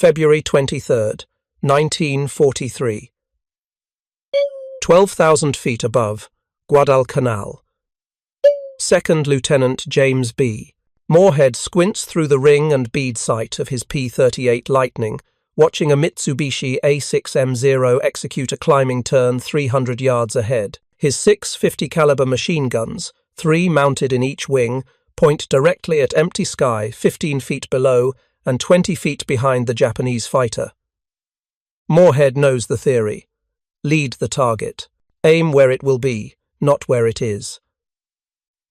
February 23rd, 1943. 12,000 feet above, Guadalcanal. Second Lieutenant James B. Moorhead squints through the ring and bead sight of his P-38 Lightning, watching a Mitsubishi A6M0 execute a climbing turn 300 yards ahead. His 6 50-caliber machine guns, 3 mounted in each wing, point directly at empty sky 15 feet below and 20 feet behind the Japanese fighter. Moorhead knows the theory. Lead the target. Aim where it will be, not where it is.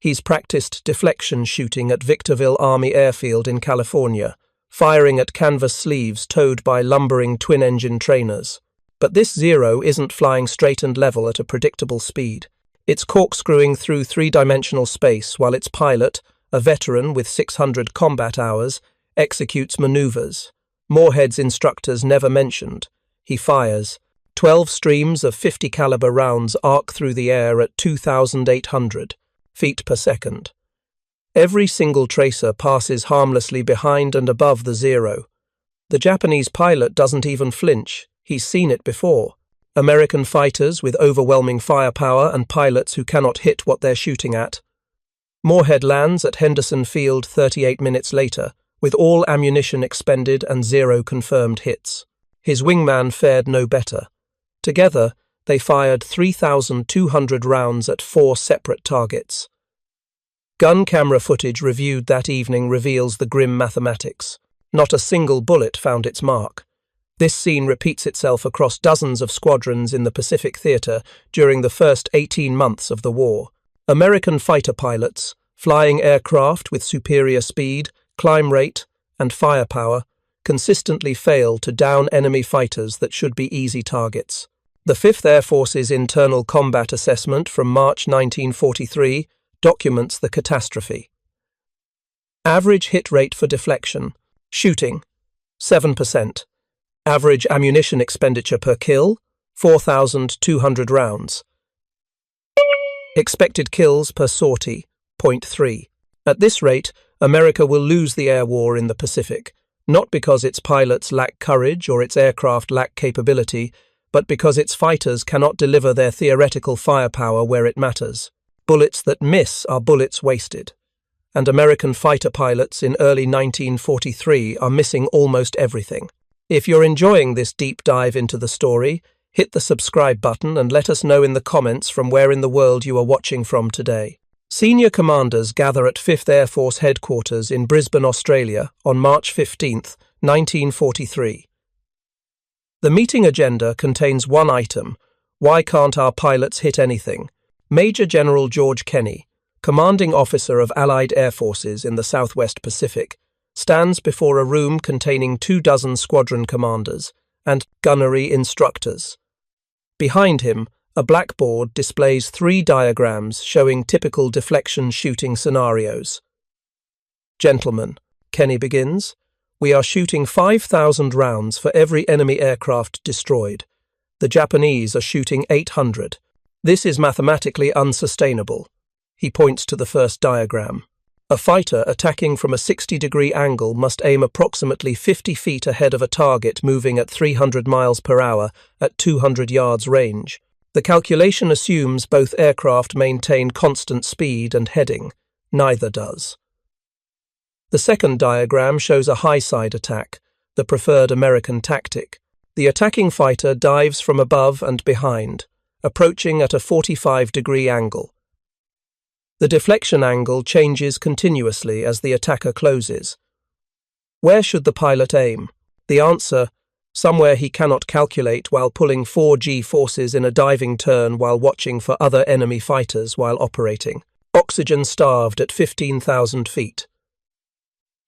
He's practiced deflection shooting at Victorville Army Airfield in California, firing at canvas sleeves towed by lumbering twin-engine trainers. But this Zero isn't flying straight and level at a predictable speed. It's corkscrewing through three-dimensional space while its pilot, a veteran with 600 combat hours, executes maneuvers. Moorhead's instructors never mentioned. He fires. 12 streams of 50-caliber rounds arc through the air at 2,800 feet per second. Every single tracer passes harmlessly behind and above the Zero. The Japanese pilot doesn't even flinch. He's seen it before. American fighters with overwhelming firepower and pilots who cannot hit what they're shooting at. Moorhead lands at Henderson Field 38 minutes later, with all ammunition expended and 0 confirmed hits. His wingman fared no better. Together, they fired 3,200 rounds at 4 separate targets. Gun camera footage reviewed that evening reveals the grim mathematics. Not a single bullet found its mark. This scene repeats itself across dozens of squadrons in the Pacific Theater during the first 18 months of the war. American fighter pilots, flying aircraft with superior speed, climb rate, and firepower, consistently fail to down enemy fighters that should be easy targets. The 5th Air Force's internal combat assessment from March 1943 documents the catastrophe. Average hit rate for deflection. Shooting, 7%. Average ammunition expenditure per kill, 4,200 rounds. Expected kills per sortie, 0.3. At this rate, America will lose the air war in the Pacific, not because its pilots lack courage or its aircraft lack capability, but because its fighters cannot deliver their theoretical firepower where it matters. Bullets that miss are bullets wasted. And American fighter pilots in early 1943 are missing almost everything. If you're enjoying this deep dive into the story, hit the subscribe button and let us know in the comments from where in the world you are watching from today. Senior commanders gather at 5th Air Force Headquarters in Brisbane, Australia on March 15, 1943. The meeting agenda contains one item: why can't our pilots hit anything? Major General George Kenney, commanding officer of Allied Air Forces in the Southwest Pacific, stands before a room containing 24 squadron commanders and gunnery instructors. Behind him, a blackboard displays 3 diagrams showing typical deflection shooting scenarios. Gentlemen, Kenney begins, we are shooting 5,000 rounds for every enemy aircraft destroyed. The Japanese are shooting 800. This is mathematically unsustainable. He points to the first diagram. A fighter attacking from a 60-degree angle must aim approximately 50 feet ahead of a target moving at 300 miles per hour at 200 yards range. The calculation assumes both aircraft maintain constant speed and heading. Neither does. The second diagram shows a high-side attack, the preferred American tactic. The attacking fighter dives from above and behind, approaching at a 45-degree angle. The deflection angle changes continuously as the attacker closes. Where should the pilot aim? The answer: somewhere he cannot calculate while pulling 4 G-forces in a diving turn while watching for other enemy fighters while operating. Oxygen-starved at 15,000 feet.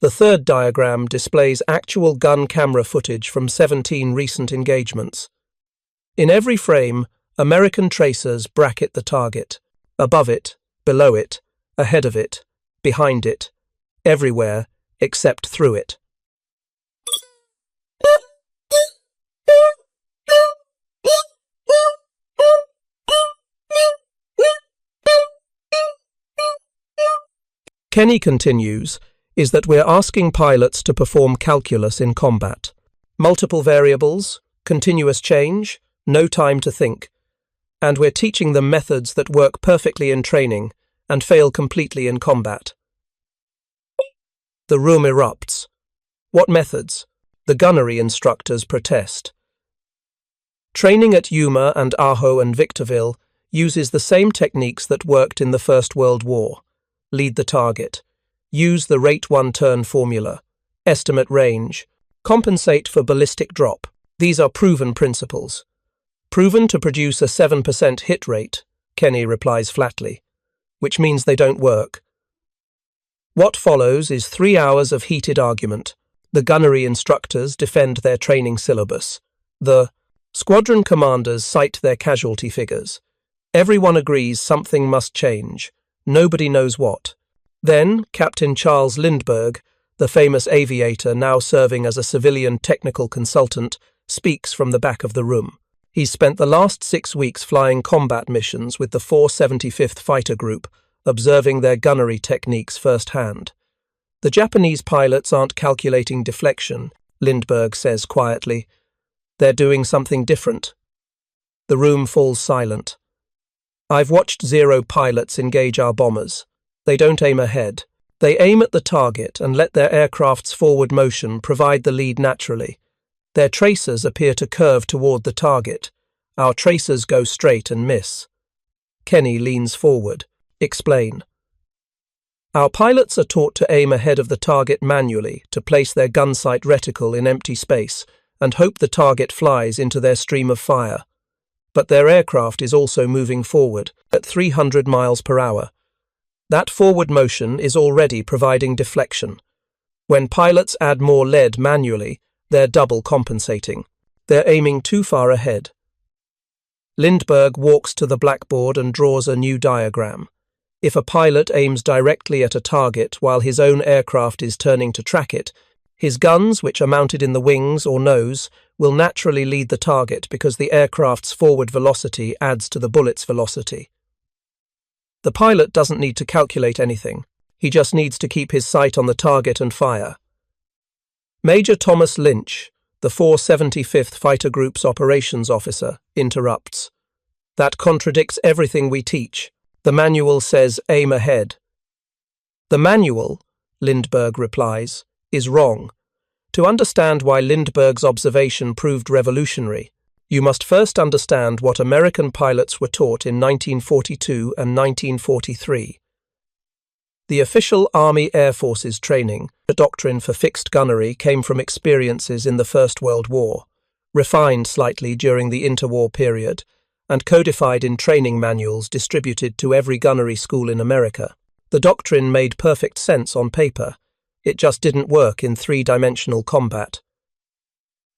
The third diagram displays actual gun camera footage from 17 recent engagements. In every frame, American tracers bracket the target. Above it, below it, ahead of it, behind it, everywhere except through it. Kenney continues, is that we're asking pilots to perform calculus in combat. Multiple variables, continuous change, no time to think. And we're teaching them methods that work perfectly in training and fail completely in combat. The room erupts. What methods? The gunnery instructors protest. Training at Yuma and Ajo and Victorville uses the same techniques that worked in the First World War. Lead the target. Use the rate 1 turn formula. Estimate range. Compensate for ballistic drop. These are proven principles. Proven to produce a 7% hit rate, Kenny replies flatly, which means they don't work. What follows is 3 hours of heated argument. The gunnery instructors defend their training syllabus. The squadron commanders cite their casualty figures. Everyone agrees something must change. Nobody knows what. Then, Captain Charles Lindbergh, the famous aviator now serving as a civilian technical consultant, speaks from the back of the room. He's spent the last 6 weeks flying combat missions with the 475th Fighter Group, observing their gunnery techniques firsthand. The Japanese pilots aren't calculating deflection, Lindbergh says quietly. They're doing something different. The room falls silent. I've watched Zero pilots engage our bombers. They don't aim ahead. They aim at the target and let their aircraft's forward motion provide the lead naturally. Their tracers appear to curve toward the target. Our tracers go straight and miss. Kenny leans forward. Explain. Our pilots are taught to aim ahead of the target manually, to place their gunsight reticle in empty space and hope the target flies into their stream of fire. But their aircraft is also moving forward at 300 miles per hour. That forward motion is already providing deflection. When pilots add more lead manually, they're double compensating. They're aiming too far ahead. Lindbergh walks to the blackboard and draws a new diagram. If a pilot aims directly at a target while his own aircraft is turning to track it, his guns, which are mounted in the wings or nose, will naturally lead the target because the aircraft's forward velocity adds to the bullet's velocity. The pilot doesn't need to calculate anything. He just needs to keep his sight on the target and fire. Major Thomas Lynch, the 475th Fighter Group's operations officer, interrupts. That contradicts everything we teach. The manual says aim ahead. The manual, Lindbergh replies, is wrong. To understand why Lindbergh's observation proved revolutionary, you must first understand what American pilots were taught in 1942 and 1943. The official Army Air Forces training, the doctrine for fixed gunnery, came from experiences in the First World War, refined slightly during the interwar period, and codified in training manuals distributed to every gunnery school in America. The doctrine made perfect sense on paper. It just didn't work in three-dimensional combat.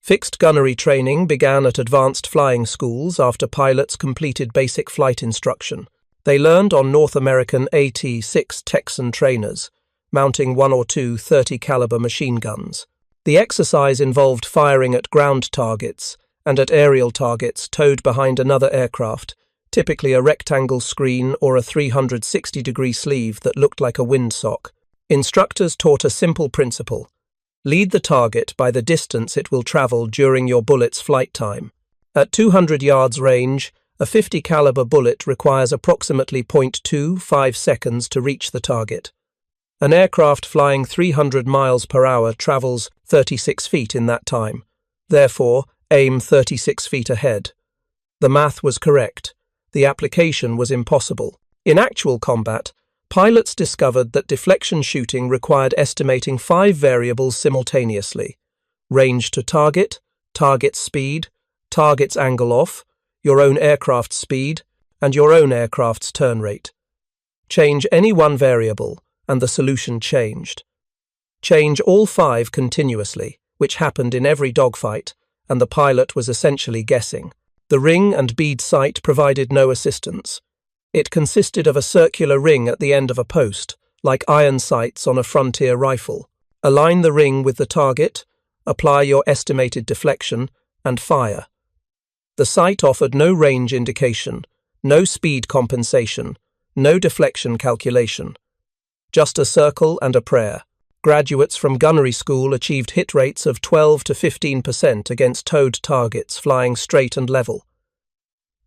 Fixed gunnery training began at advanced flying schools after pilots completed basic flight instruction. They learned on North American AT-6 Texan trainers, mounting 1 or 2 30-caliber machine guns. The exercise involved firing at ground targets and at aerial targets towed behind another aircraft, typically a rectangle screen or a 360-degree sleeve that looked like a windsock. Instructors taught a simple principle. Lead the target by the distance it will travel during your bullet's flight time. At 200 yards range, a 50-caliber bullet requires approximately 0.25 seconds to reach the target. An aircraft flying 300 miles per hour travels 36 feet in that time. Therefore, aim 36 feet ahead. The math was correct. The application was impossible. In actual combat, pilots discovered that deflection shooting required estimating 5 variables simultaneously: range to target, target's speed, target's angle off, your own aircraft's speed, and your own aircraft's turn rate. Change any one variable, and the solution changed. Change all 5 continuously, which happened in every dogfight, and the pilot was essentially guessing. The ring and bead sight provided no assistance. It consisted of a circular ring at the end of a post, like iron sights on a frontier rifle. Align the ring with the target, apply your estimated deflection, and fire. The sight offered no range indication, no speed compensation, no deflection calculation. Just a circle and a prayer. graduates from gunnery school achieved hit rates of 12 to 15% against towed targets flying straight and level.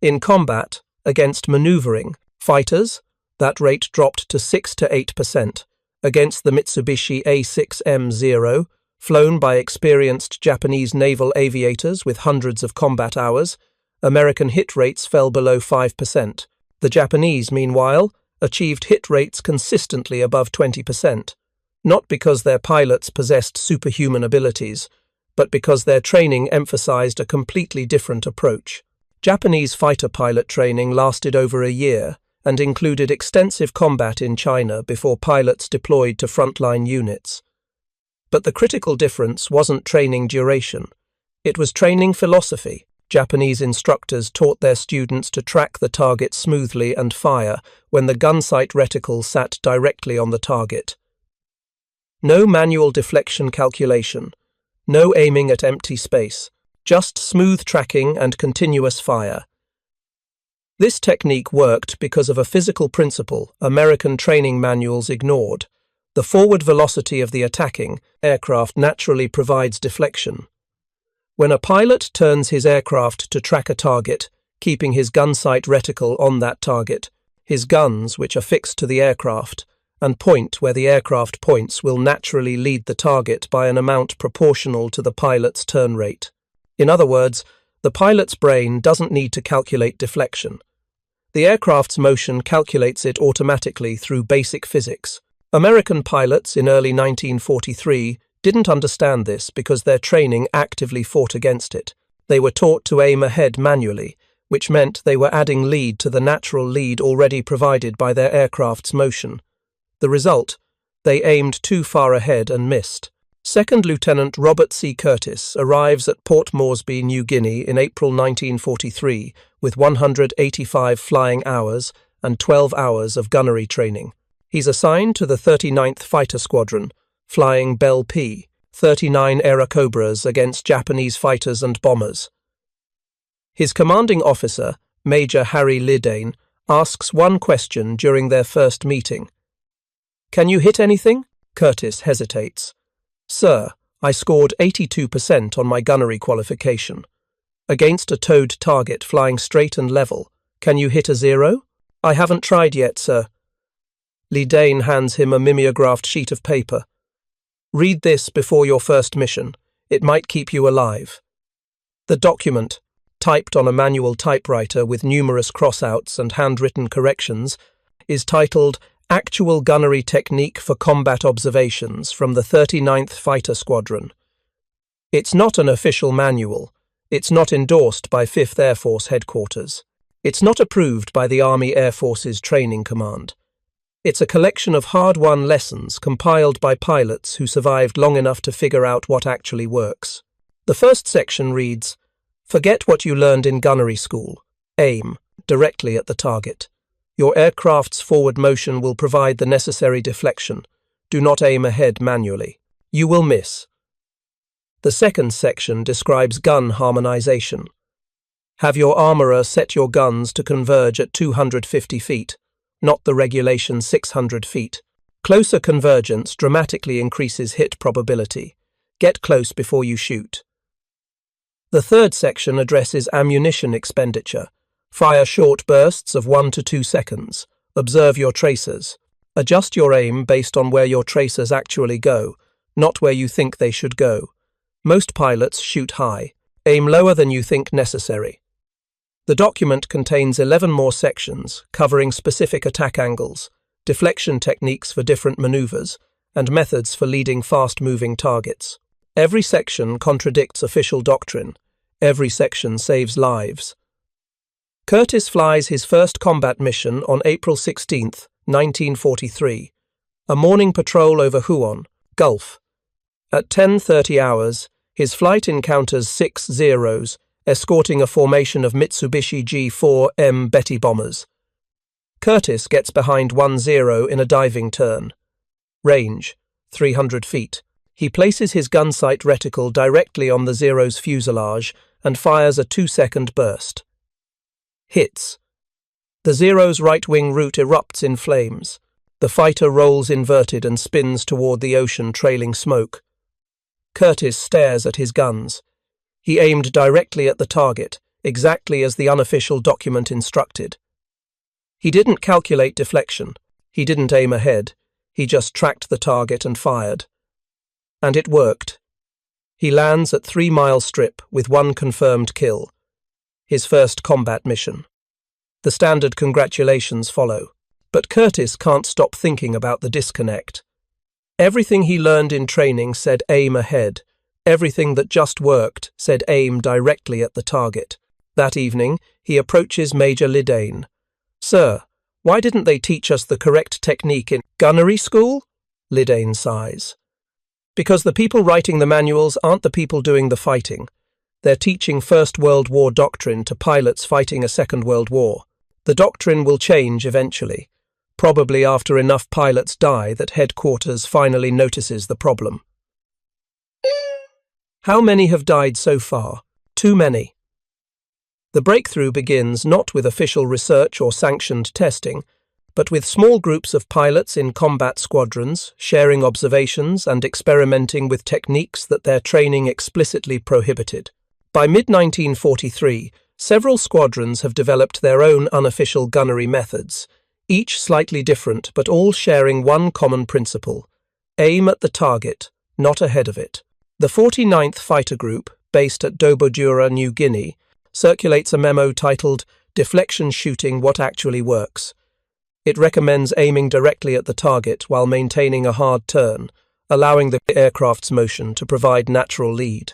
In combat, against maneuvering fighters, that rate dropped to 6 to 8%. Against the Mitsubishi A6M0, flown by experienced Japanese naval aviators with hundreds of combat hours, American hit rates fell below 5%. The Japanese, meanwhile, achieved hit rates consistently above 20%, not because their pilots possessed superhuman abilities, but because their training emphasized a completely different approach. Japanese fighter pilot training lasted over a year and included extensive combat in China before pilots deployed to frontline units. But the critical difference wasn't training duration. It was training philosophy. Japanese instructors taught their students to track the target smoothly and fire when the gunsight reticle sat directly on the target. No manual deflection calculation, no aiming at empty space, just smooth tracking and continuous fire. This technique worked because of a physical principle American training manuals ignored. The forward velocity of the attacking aircraft naturally provides deflection. When a pilot turns his aircraft to track a target, keeping his gunsight reticle on that target, his guns, which are fixed to the aircraft, and point where the aircraft points, will naturally lead the target by an amount proportional to the pilot's turn rate. In other words, the pilot's brain doesn't need to calculate deflection. The aircraft's motion calculates it automatically through basic physics. American pilots in early 1943 didn't understand this because their training actively fought against it. They were taught to aim ahead manually, which meant they were adding lead to the natural lead already provided by their aircraft's motion. The result? They aimed too far ahead and missed. Second Lieutenant Robert C. Curtis arrives at Port Moresby, New Guinea in April 1943 with 185 flying hours and 12 hours of gunnery training. He's assigned to the 39th Fighter Squadron, flying Bell P, 39 Airacobras against Japanese fighters and bombers. His commanding officer, Major Harry Lidane, asks one question during their first meeting. "Can you hit anything?" Curtis hesitates. "Sir, I scored 82% on my gunnery qualification. Against a towed target flying straight and level, can you hit a 0? "I haven't tried yet, sir." Lidane hands him a mimeographed sheet of paper. "Read this before your first mission. It might keep you alive." The document, typed on a manual typewriter with numerous crossouts and handwritten corrections, is titled Actual Gunnery Technique for Combat Observations from the 39th Fighter Squadron. It's not an official manual. It's not endorsed by 5th Air Force Headquarters. It's not approved by the Army Air Force's Training Command. It's a collection of hard-won lessons compiled by pilots who survived long enough to figure out what actually works. The first section reads, "Forget what you learned in gunnery school. Aim directly at the target. Your aircraft's forward motion will provide the necessary deflection. Do not aim ahead manually. You will miss." The second section describes gun harmonization. Have your armorer set your guns to converge at 250 feet. Not the regulation 600 feet. Closer convergence dramatically increases hit probability. Get close before you shoot. The third section addresses ammunition expenditure. Fire short bursts of 1 to 2 seconds. Observe your tracers. Adjust your aim based on where your tracers actually go, not where you think they should go. Most pilots shoot high. Aim lower than you think necessary. The document contains 11 more sections covering specific attack angles, deflection techniques for different maneuvers, and methods for leading fast-moving targets. Every section contradicts official doctrine. Every section saves lives. Curtis flies his first combat mission on April 16, 1943, a morning patrol over Huon, Gulf. At 10:30 hours, his flight encounters 6 Zeros, escorting a formation of Mitsubishi G4M Betty bombers. Curtis gets behind 1 Zero in a diving turn. Range, 300 feet. He places his gunsight reticle directly on the Zero's fuselage and fires a 2-second burst. Hits. The Zero's right-wing root erupts in flames. The fighter rolls inverted and spins toward the ocean, trailing smoke. Curtis stares at his guns. He aimed directly at the target, exactly as the unofficial document instructed. He didn't calculate deflection. He didn't aim ahead. He just tracked the target and fired. And it worked. He lands at 3 Mile Strip with 1 confirmed kill. His first combat mission. The standard congratulations follow. But Curtis can't stop thinking about the disconnect. Everything he learned in training said aim ahead. Everything that just worked said aim directly at the target. That evening, he approaches Major Lidane. "Sir, why didn't they teach us the correct technique in gunnery school?" Lidane sighs. "Because the people writing the manuals aren't the people doing the fighting. They're teaching First World War doctrine to pilots fighting a Second World War. The doctrine will change eventually. Probably after enough pilots die that headquarters finally notices the problem." How many have died so far? Too many. The breakthrough begins not with official research or sanctioned testing, but with small groups of pilots in combat squadrons, sharing observations and experimenting with techniques that their training explicitly prohibited. By mid-1943, several squadrons have developed their own unofficial gunnery methods, each slightly different but all sharing one common principle: aim at the target, not ahead of it. The 49th Fighter Group, based at WWII, New Guinea, circulates a memo titled "Deflection Shooting What Actually Works." It recommends aiming directly at the target while maintaining a hard turn, allowing the aircraft's motion to provide natural lead.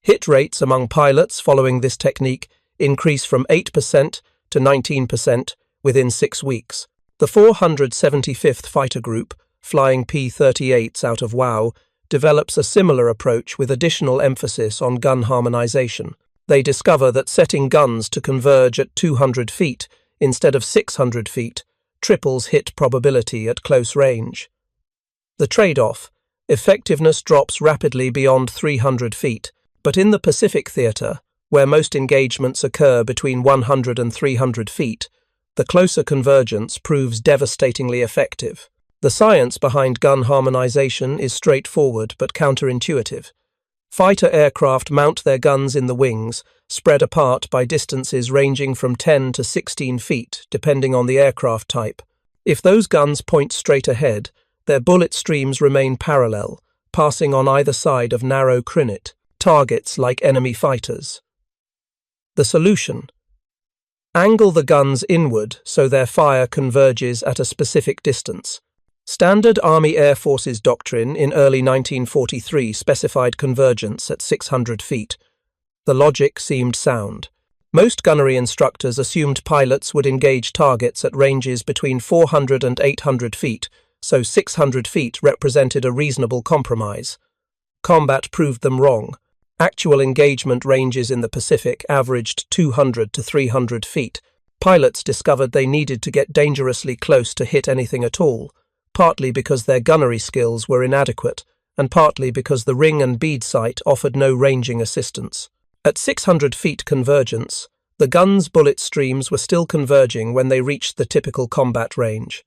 Hit rates among pilots following this technique increase from 8% to 19% within 6 weeks. The 475th Fighter Group, flying P-38s out of WWII, develops a similar approach with additional emphasis on gun harmonization. They discover that setting guns to converge at 200 feet instead of 600 feet triples hit probability at close range. The trade-off: effectiveness drops rapidly beyond 300 feet, but in the Pacific Theater, where most engagements occur between 100 and 300 feet, the closer convergence proves devastatingly effective. The science behind gun harmonization is straightforward but counterintuitive. Fighter aircraft mount their guns in the wings, spread apart by distances ranging from 10 to 16 feet, depending on the aircraft type. If those guns point straight ahead, their bullet streams remain parallel, passing on either side of narrow crinnet, targets like enemy fighters. The solution: angle the guns inward so their fire converges at a specific distance. Standard Army Air Forces doctrine in early 1943 specified convergence at 600 feet. The logic seemed sound. Most gunnery instructors assumed pilots would engage targets at ranges between 400 and 800 feet, so 600 feet represented a reasonable compromise. Combat proved them wrong. Actual engagement ranges in the Pacific averaged 200 to 300 feet. Pilots discovered they needed to get dangerously close to hit anything at all, partly because their gunnery skills were inadequate, and partly because the ring and bead sight offered no ranging assistance. At 600 feet convergence, the guns' bullet streams were still converging when they reached the typical combat range.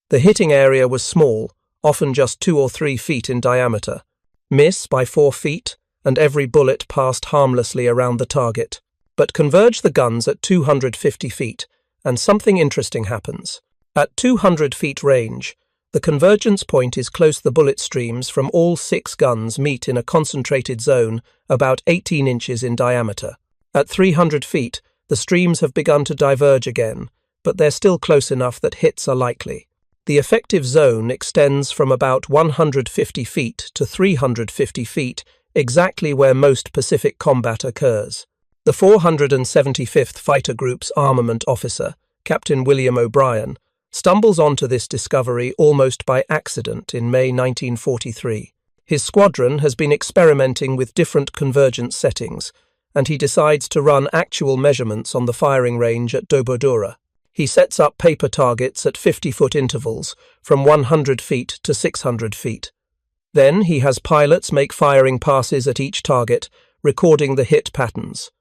The hitting area was small, often just 2 or 3 feet in diameter. Miss by 4 feet, and every bullet passed harmlessly around the target. But converge the guns at 250 feet, and something interesting happens. At 200 feet range, the convergence point is close. The bullet streams from all 6 guns meet in a concentrated zone about 18 inches in diameter. At 300 feet, the streams have begun to diverge again, but they're still close enough that hits are likely. The effective zone extends from about 150 feet to 350 feet, exactly where most Pacific combat occurs. The 475th Fighter Group's armament officer, Captain William O'Brien, stumbles onto this discovery almost by accident in May 1943. His squadron has been experimenting with different convergence settings, and he decides to run actual measurements on the firing range at WWII. He sets up paper targets at 50-foot intervals, from 100 feet to 600 feet. Then he has pilots make firing passes at each target, recording the hit patterns.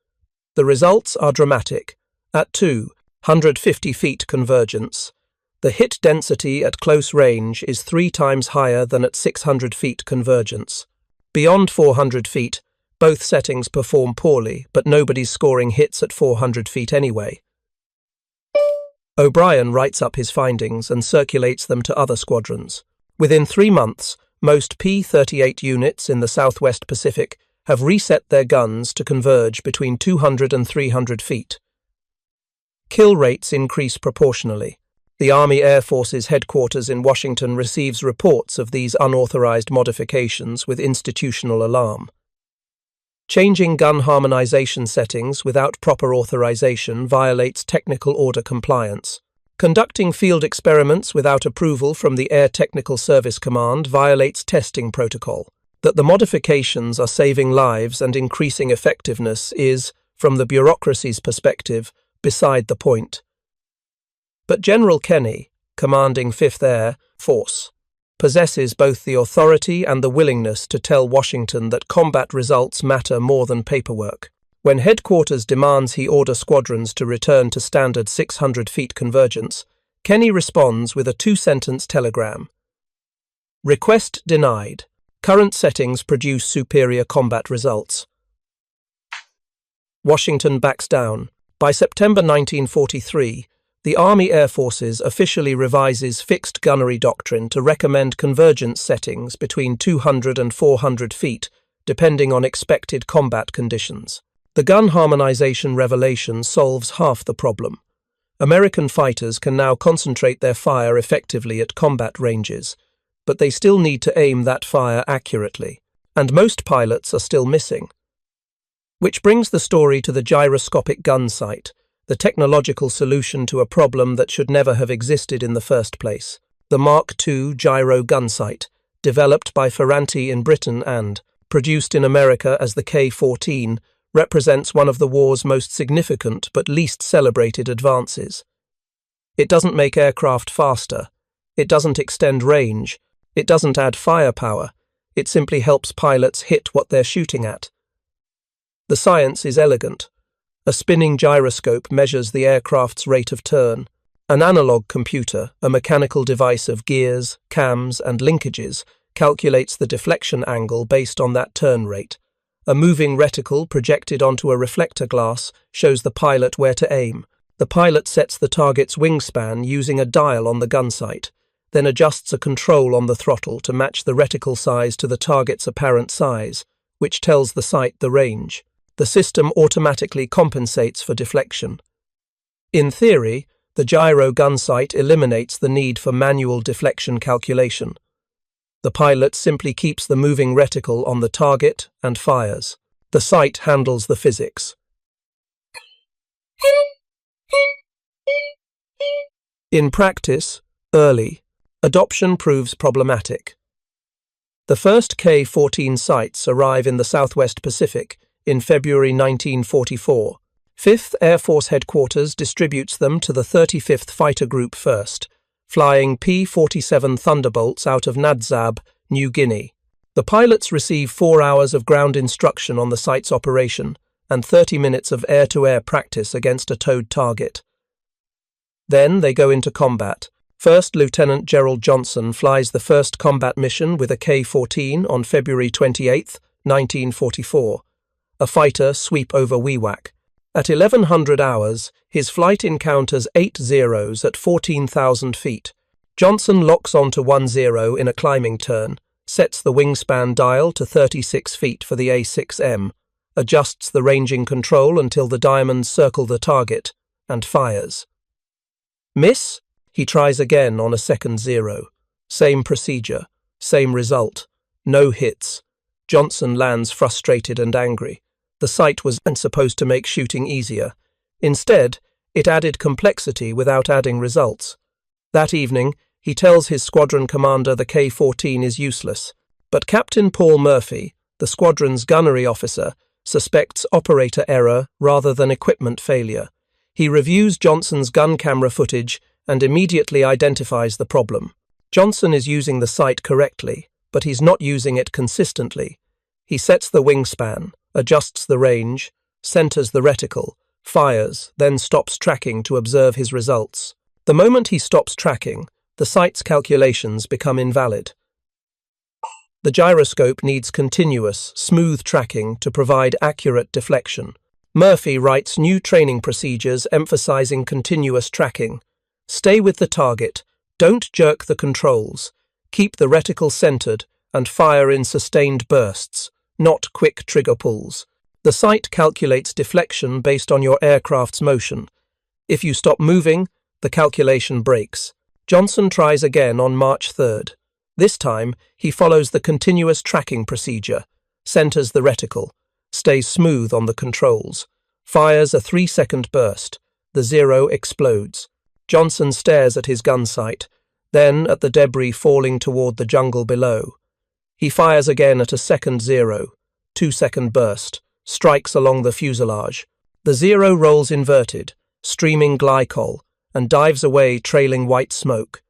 The results are dramatic. At 250 feet convergence, The hit density at close range is 3 times higher than at 600 feet convergence. Beyond 400 feet, both settings perform poorly, but nobody's scoring hits at 400 feet anyway. O'Brien writes up his findings and circulates them to other squadrons. Within 3 months, most P-38 units in the Southwest Pacific have reset their guns to converge between 200 and 300 feet. Kill rates increase proportionally. The Army Air Force's headquarters in Washington receives reports of these unauthorized modifications with institutional alarm. Changing gun harmonization settings without proper authorization violates technical order compliance. Conducting field experiments without approval from the Air Technical Service Command violates testing protocol. That the modifications are saving lives and increasing effectiveness is, from the bureaucracy's perspective, beside the point. But General Kenney, commanding 5th Air Force, possesses both the authority and the willingness to tell Washington that combat results matter more than paperwork. When headquarters demands he order squadrons to return to standard 600 feet convergence, Kenney responds with a 2-sentence telegram. Request denied. Current settings produce superior combat results. Washington backs down. By September 1943, the Army Air Forces officially revises fixed gunnery doctrine to recommend convergence settings between 200 and 400 feet, depending on expected combat conditions. The gun harmonization revelation solves half the problem. American fighters can now concentrate their fire effectively at combat ranges, but they still need to aim that fire accurately, and most pilots are still missing. Which brings the story to the gyroscopic gun sight, the technological solution to a problem that should never have existed in the first place. The Mark II gyro gun sight, developed by Ferranti in Britain and produced in America as the K-14, represents one of the war's most significant but least celebrated advances. It doesn't make aircraft faster. It doesn't extend range. It doesn't add firepower. It simply helps pilots hit what they're shooting at. The science is elegant. A spinning gyroscope measures the aircraft's rate of turn. An analog computer, a mechanical device of gears, cams, and linkages, calculates the deflection angle based on that turn rate. A moving reticle projected onto a reflector glass shows the pilot where to aim. The pilot sets the target's wingspan using a dial on the gun sight, then adjusts a control on the throttle to match the reticle size to the target's apparent size, which tells the sight the range. The system automatically compensates for deflection. In theory, the gyro gun sight eliminates the need for manual deflection calculation. The pilot simply keeps the moving reticle on the target and fires. The sight handles the physics. In practice, early, adoption proves problematic. The first K-14 sights arrive in the Southwest Pacific in February 1944. 5th Air Force Headquarters distributes them to the 35th Fighter Group first, flying P-47 Thunderbolts out of Nadzab, New Guinea. The pilots receive 4 hours of ground instruction on the site's operation and 30 minutes of air-to-air practice against a towed target. Then they go into combat. First Lieutenant Gerald Johnson flies the first combat mission with a K-14 on February 28, 1944. A fighter sweep over WWII. At 1100 hours, his flight encounters 8 zeros at 14,000 feet. Johnson locks onto 1 zero in a climbing turn, sets the wingspan dial to 36 feet for the A6M, adjusts the ranging control until the diamonds circle the target, and fires. Miss? He tries again on a second zero. Same procedure, same result. No hits. Johnson lands frustrated and angry. The sight wasn't supposed to make shooting easier. Instead, it added complexity without adding results. That evening, he tells his squadron commander the K-14 is useless. But Captain Paul Murphy, the squadron's gunnery officer, suspects operator error rather than equipment failure. He reviews Johnson's gun camera footage and immediately identifies the problem. Johnson is using the sight correctly, but he's not using it consistently. He sets the wingspan, adjusts the range, centers the reticle, fires, then stops tracking to observe his results. The moment he stops tracking, the sight's calculations become invalid. The gyroscope needs continuous, smooth tracking to provide accurate deflection. Murphy writes new training procedures emphasizing continuous tracking. Stay with the target, don't jerk the controls, keep the reticle centered, and fire in sustained bursts, not quick trigger pulls. The sight calculates deflection based on your aircraft's motion. If you stop moving, the calculation breaks. Johnson tries again on March 3rd. This time, he follows the continuous tracking procedure, centers the reticle, stays smooth on the controls, fires a 3-second burst. The zero explodes. Johnson stares at his gun sight, then at the debris falling toward the jungle below. He fires again at a second zero, 2-second burst, strikes along the fuselage. The zero rolls inverted, streaming glycol, and dives away trailing white smoke.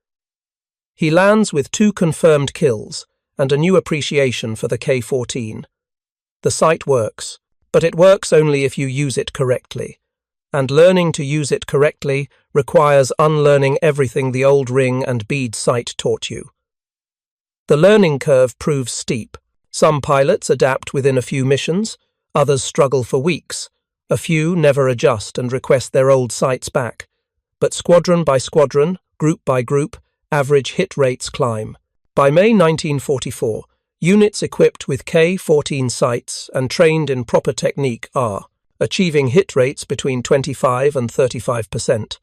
He lands with 2 confirmed kills and a new appreciation for the K-14. The sight works, but it works only if you use it correctly. And learning to use it correctly requires unlearning everything the old ring and bead sight taught you. The learning curve proves steep. Some pilots adapt within a few missions, others struggle for weeks. A few never adjust and request their old sights back. But squadron by squadron, group by group, average hit rates climb. By May 1944, units equipped with K-14 sights and trained in proper technique are achieving hit rates between 25 and 35%,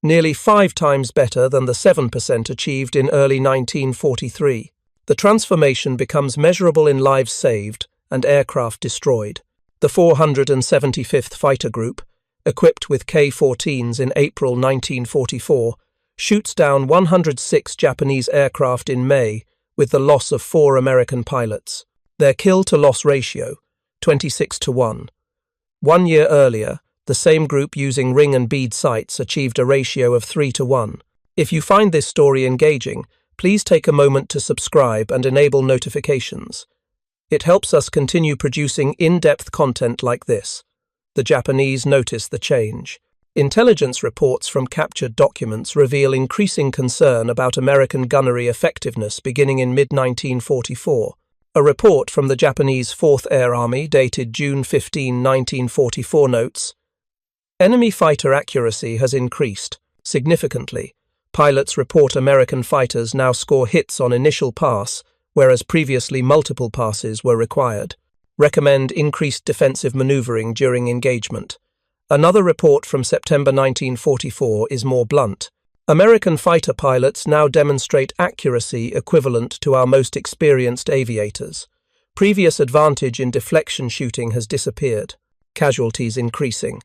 nearly 5 times better than the 7% achieved in early 1943. The transformation becomes measurable in lives saved and aircraft destroyed. The 475th Fighter Group, equipped with K-14s in April 1944, shoots down 106 Japanese aircraft in May with the loss of 4 American pilots. Their kill-to-loss ratio, 26-1. 1 year earlier, the same group using ring and bead sights achieved a ratio of 3-1. If you find this story engaging, please take a moment to subscribe and enable notifications. It helps us continue producing in-depth content like this. The Japanese notice the change. Intelligence reports from captured documents reveal increasing concern about American gunnery effectiveness beginning in mid-1944. A report from the Japanese 4th Air Army dated June 15, 1944 notes, "Enemy fighter accuracy has increased significantly. Pilots report American fighters now score hits on initial pass, whereas previously multiple passes were required. Recommend increased defensive maneuvering during engagement." Another report from September 1944 is more blunt. American fighter pilots now demonstrate accuracy equivalent to our most experienced aviators. Previous advantage in deflection shooting has disappeared. Casualties increasing.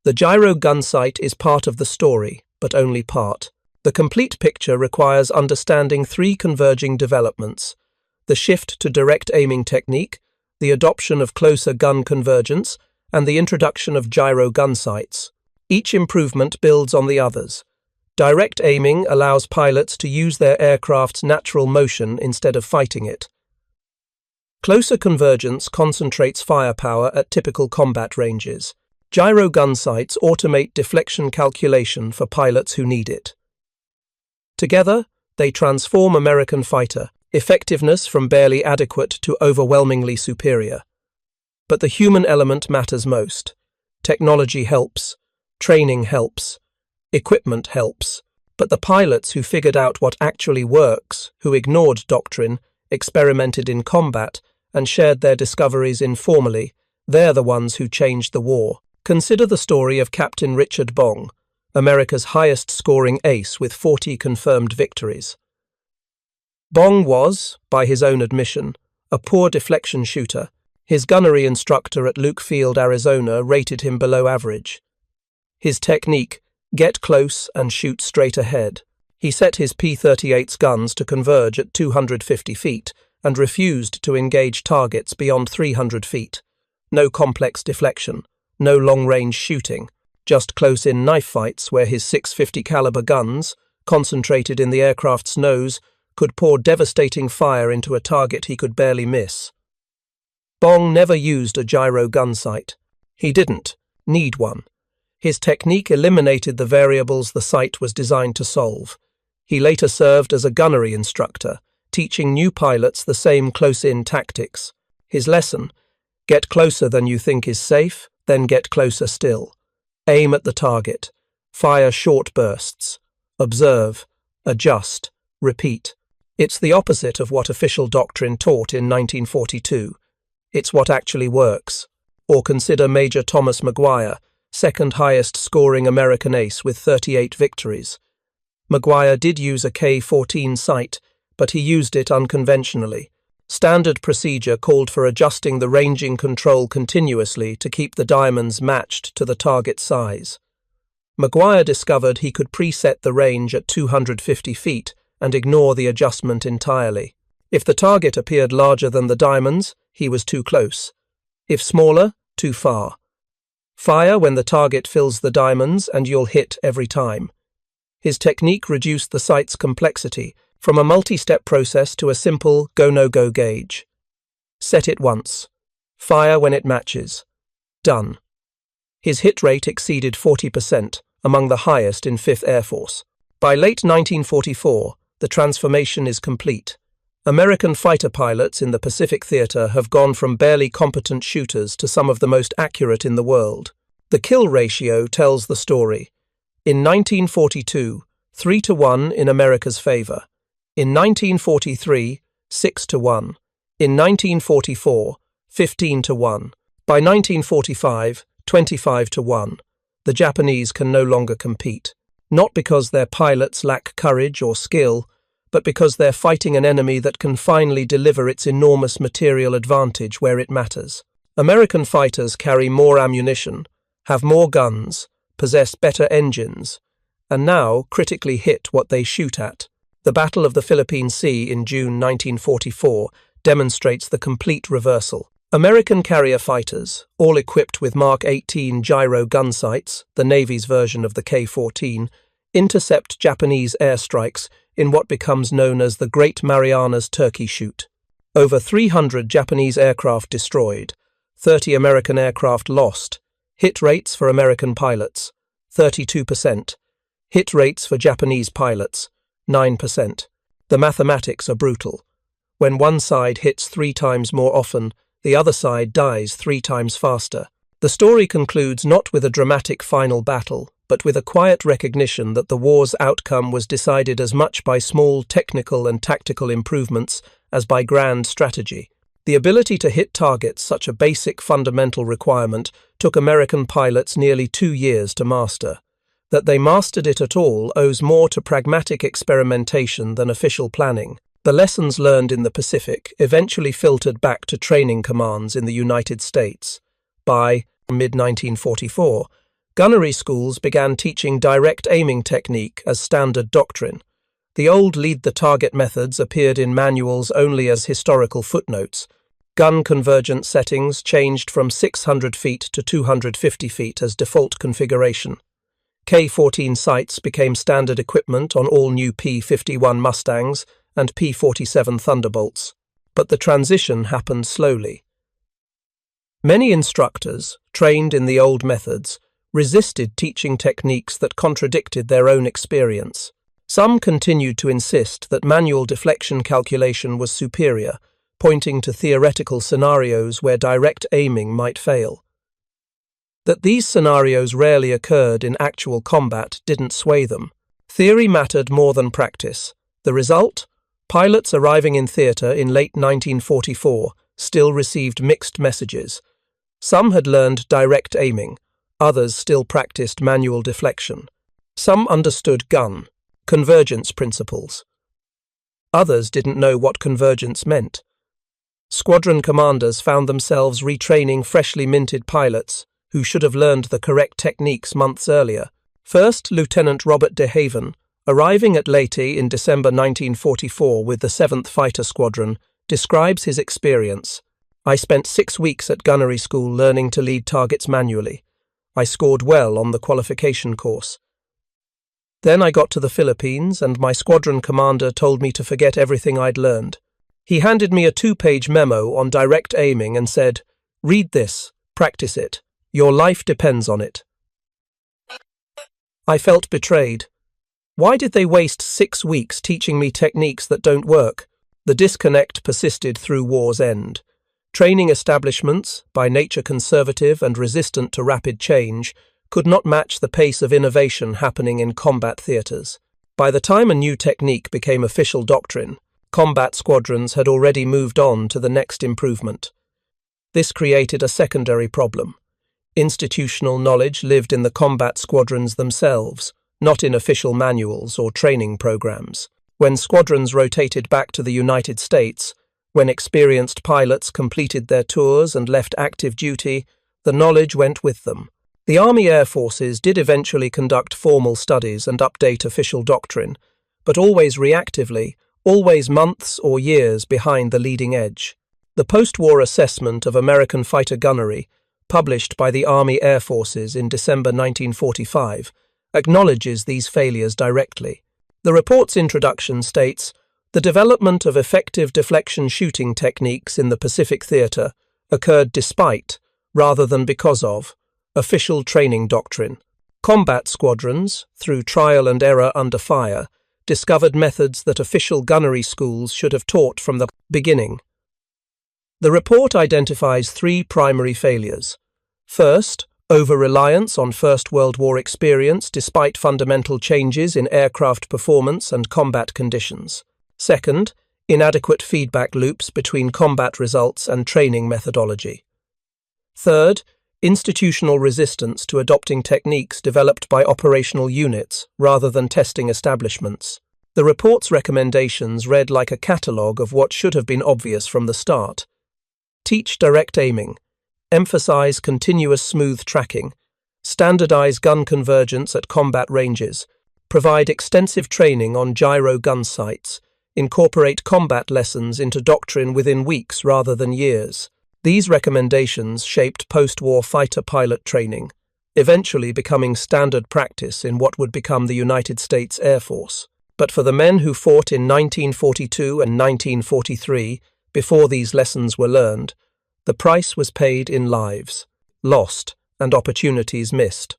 The gyro gun sight is part of the story, but only part. The complete picture requires understanding 3 converging developments: the shift to direct aiming technique, the adoption of closer gun convergence, and the introduction of gyro gun sights. Each improvement builds on the others. Direct aiming allows pilots to use their aircraft's natural motion instead of fighting it. Closer convergence concentrates firepower at typical combat ranges. Gyro gun sights automate deflection calculation for pilots who need it. Together, they transform American fighter effectiveness from barely adequate to overwhelmingly superior. But the human element matters most. Technology helps, training helps, equipment helps, but the pilots who figured out what actually works, who ignored doctrine, experimented in combat, and shared their discoveries informally, they're the ones who changed the war. Consider the story of Captain Richard Bong, America's highest-scoring ace with 40 confirmed victories. Bong was, by his own admission, a poor deflection shooter. His gunnery instructor at Luke Field, Arizona, rated him below average. His technique, get close and shoot straight ahead. He set his P-38's guns to converge at 250 feet and refused to engage targets beyond 300 feet. No complex deflection, no long-range shooting, just close-in knife fights where his .650 caliber guns, concentrated in the aircraft's nose, could pour devastating fire into a target he could barely miss. Bong never used a gyro gun sight. He didn't need one. His technique eliminated the variables the sight was designed to solve. He later served as a gunnery instructor, teaching new pilots the same close-in tactics. His lesson: get closer than you think is safe, then get closer still. Aim at the target. Fire short bursts. Observe. Adjust. Repeat. It's the opposite of what official doctrine taught in 1942. It's what actually works. Or consider Major Thomas Maguire, second highest scoring American ace with 38 victories. Maguire did use a K-14 sight, but he used it unconventionally. Standard procedure called for adjusting the ranging control continuously to keep the diamonds matched to the target size. Maguire discovered he could preset the range at 250 feet and ignore the adjustment entirely. If the target appeared larger than the diamonds, he was too close. If smaller, too far. Fire when the target fills the diamonds and you'll hit every time. His technique reduced the sight's complexity from a multi-step process to a simple go-no-go gauge. Set it once. Fire when it matches. Done. His hit rate exceeded 40%, among the highest in 5th Air Force. By late 1944, the transformation is complete. American fighter pilots in the Pacific Theater have gone from barely competent shooters to some of the most accurate in the world. The kill ratio tells the story. In 1942, 3-1 in America's favor. In 1943, 6-1. In 1944, 15-1. By 1945, 25-1. The Japanese can no longer compete. Not because their pilots lack courage or skill, but because they're fighting an enemy that can finally deliver its enormous material advantage where it matters. American fighters carry more ammunition, have more guns, possess better engines, and now critically hit what they shoot at. The Battle of the Philippine Sea in June 1944 demonstrates the complete reversal. American carrier fighters, all equipped with Mark 18 gyro gunsights, the Navy's version of the K-14, intercept Japanese airstrikes in what becomes known as the Great Marianas Turkey Shoot. Over 300 Japanese aircraft destroyed, 30 American aircraft lost. Hit rates for American pilots, 32%. Hit rates for Japanese pilots, 9%. The mathematics are brutal. When one side hits 3 times more often, the other side dies 3 times faster. The story concludes not with a dramatic final battle, but with a quiet recognition that the war's outcome was decided as much by small technical and tactical improvements as by grand strategy. The ability to hit targets, such a basic fundamental requirement, took American pilots nearly 2 years to master. That they mastered it at all owes more to pragmatic experimentation than official planning. The lessons learned in the Pacific eventually filtered back to training commands in the United States. By mid-1944, gunnery schools began teaching direct aiming technique as standard doctrine. The old lead-the-target methods appeared in manuals only as historical footnotes. Gun convergence settings changed from 600 feet to 250 feet as default configuration. K-14 sights became standard equipment on all new P-51 Mustangs and P-47 Thunderbolts, but the transition happened slowly. Many instructors, trained in the old methods, resisted teaching techniques that contradicted their own experience. Some continued to insist that manual deflection calculation was superior, pointing to theoretical scenarios where direct aiming might fail. That these scenarios rarely occurred in actual combat didn't sway them. Theory mattered more than practice. The result? Pilots arriving in theatre in late 1944 still received mixed messages. Some had learned direct aiming, others still practiced manual deflection. Some understood convergence principles. Others didn't know what convergence meant. Squadron commanders found themselves retraining freshly minted pilots who should have learned the correct techniques months earlier. First Lieutenant Robert de Haven, arriving at Leyte in December 1944 with the 7th Fighter Squadron, describes his experience. I spent 6 weeks at gunnery school learning to lead targets manually. I scored well on the qualification course. Then I got to the Philippines and my squadron commander told me to forget everything I'd learned. He handed me a 2-page memo on direct aiming and said, "Read this, practice it. Your life depends on it." I felt betrayed. Why did they waste 6 weeks teaching me techniques that don't work? The disconnect persisted through war's end. Training establishments, by nature conservative and resistant to rapid change, could not match the pace of innovation happening in combat theatres. By the time a new technique became official doctrine, combat squadrons had already moved on to the next improvement. This created a secondary problem. Institutional knowledge lived in the combat squadrons themselves, not in official manuals or training programs. When squadrons rotated back to the United States, when experienced pilots completed their tours and left active duty, the knowledge went with them. The Army Air Forces did eventually conduct formal studies and update official doctrine, but always reactively, always months or years behind the leading edge. The post-war assessment of American fighter gunnery, published by the Army Air Forces in December 1945, acknowledges these failures directly. The report's introduction states, "The development of effective deflection shooting techniques in the Pacific Theater occurred despite, rather than because of, official training doctrine. Combat squadrons, through trial and error under fire, discovered methods that official gunnery schools should have taught from the beginning." The report identifies 3 primary failures. First, over-reliance on First World War experience despite fundamental changes in aircraft performance and combat conditions. Second, inadequate feedback loops between combat results and training methodology. Third, institutional resistance to adopting techniques developed by operational units rather than testing establishments. The report's recommendations read like a catalogue of what should have been obvious from the start. Teach direct aiming. Emphasize continuous smooth tracking. Standardize gun convergence at combat ranges. Provide extensive training on gyro gunsights. Incorporate combat lessons into doctrine within weeks rather than years. These recommendations shaped post-war fighter pilot training, eventually becoming standard practice in what would become the United States Air Force. But for the men who fought in 1942 and 1943, before these lessons were learned, the price was paid in lives lost and opportunities missed.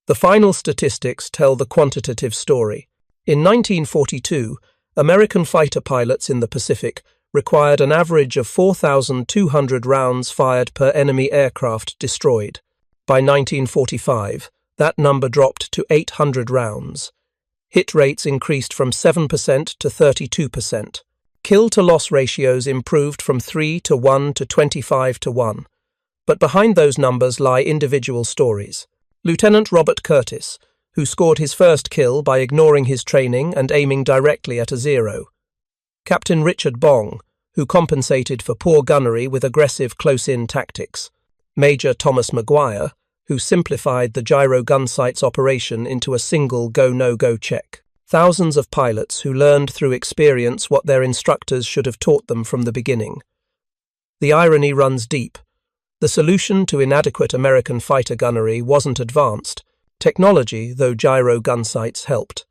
The final statistics tell the quantitative story. In 1942, American fighter pilots in the Pacific required an average of 4,200 rounds fired per enemy aircraft destroyed. By 1945, that number dropped to 800 rounds. Hit rates increased from 7% to 32%. Kill-to-loss ratios improved from 3 to 1 to 25 to 1. But behind those numbers lie individual stories. Lieutenant Robert Curtis, who scored his first kill by ignoring his training and aiming directly at a zero. Captain Richard Bong, who compensated for poor gunnery with aggressive close-in tactics. Major Thomas Maguire, who simplified the gyro gunsights operation into a single go-no-go check. Thousands of pilots who learned through experience what their instructors should have taught them from the beginning. The irony runs deep. The solution to inadequate American fighter gunnery wasn't advanced technology, though gyro gunsights helped.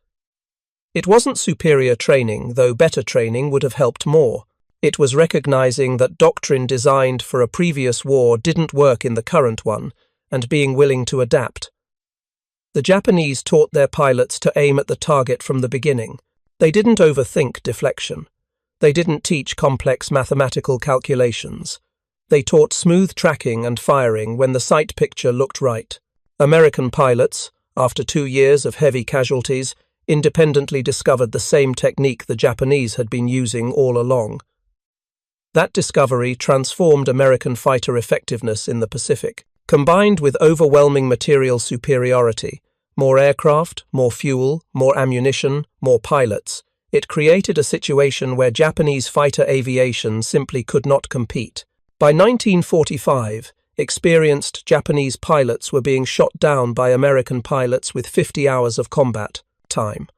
It wasn't superior training, though better training would have helped more. It was recognizing that doctrine designed for a previous war didn't work in the current one, and being willing to adapt. The Japanese taught their pilots to aim at the target from the beginning. They didn't overthink deflection. They didn't teach complex mathematical calculations. They taught smooth tracking and firing when the sight picture looked right. American pilots, after 2 years of heavy casualties, independently discovered the same technique the Japanese had been using all along. That discovery transformed American fighter effectiveness in the Pacific. Combined with overwhelming material superiority, more aircraft, more fuel, more ammunition, more pilots, it created a situation where Japanese fighter aviation simply could not compete. By 1945, experienced Japanese pilots were being shot down by American pilots with 50 hours of combat time.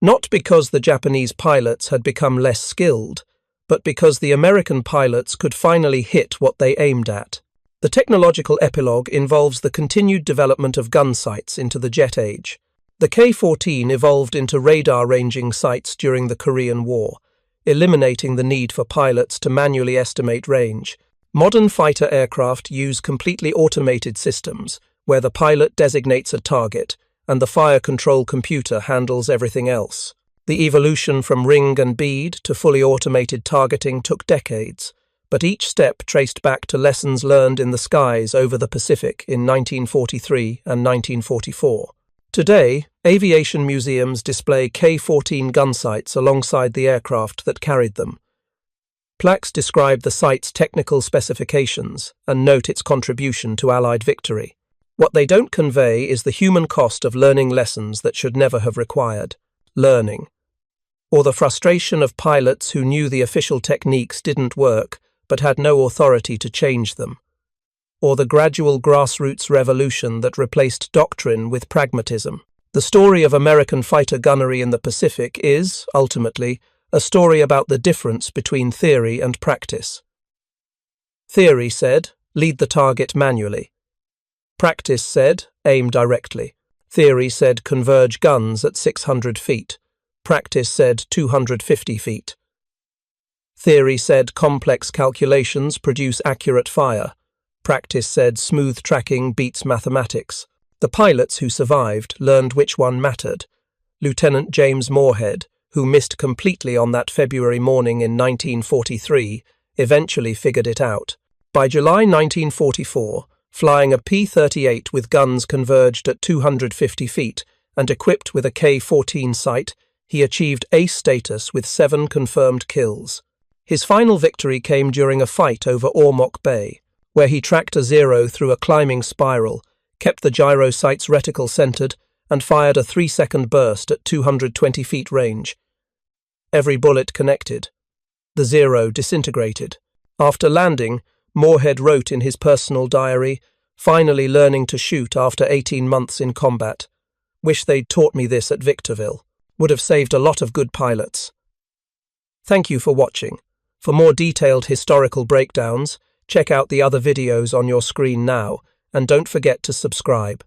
Not because the Japanese pilots had become less skilled, but because the American pilots could finally hit what they aimed at. The technological epilogue involves the continued development of gunsights into the jet age. The K-14 evolved into radar-ranging sights during the Korean War, eliminating the need for pilots to manually estimate range. Modern fighter aircraft use completely automated systems, where the pilot designates a target and the fire control computer handles everything else. The evolution from ring and bead to fully automated targeting took decades, but each step traced back to lessons learned in the skies over the Pacific in 1943 and 1944. Today, aviation museums display K-14 gunsights alongside the aircraft that carried them. Plaques describe the sight's technical specifications and note its contribution to Allied victory. What they don't convey is the human cost of learning lessons that should never have required learning, or the frustration of pilots who knew the official techniques didn't work but had no authority to change them, or the gradual grassroots revolution that replaced doctrine with pragmatism. The story of American fighter gunnery in the Pacific is, ultimately, a story about the difference between theory and practice. Theory said, lead the target manually. Practice said, aim directly. Theory said, converge guns at 600 feet. Practice said, 250 feet. Theory said, complex calculations produce accurate fire. Practice said, smooth tracking beats mathematics. The pilots who survived learned which one mattered. Lieutenant James Moorhead, who missed completely on that February morning in 1943, eventually figured it out. By July 1944, flying a P-38 with guns converged at 250 feet and equipped with a K-14 sight, he achieved ace status with 7 confirmed kills. His final victory came during a fight over Ormoc Bay, where he tracked a Zero through a climbing spiral, kept the gyroscopics reticle centered, and fired a 3-second burst at 220 feet range. Every bullet connected. The Zero disintegrated. After landing, Moorhead wrote in his personal diary, finally learning to shoot after 18 months in combat. Wish they'd taught me this at Victorville. Would have saved a lot of good pilots. Thank you for watching. For more detailed historical breakdowns, check out the other videos on your screen now, and don't forget to subscribe.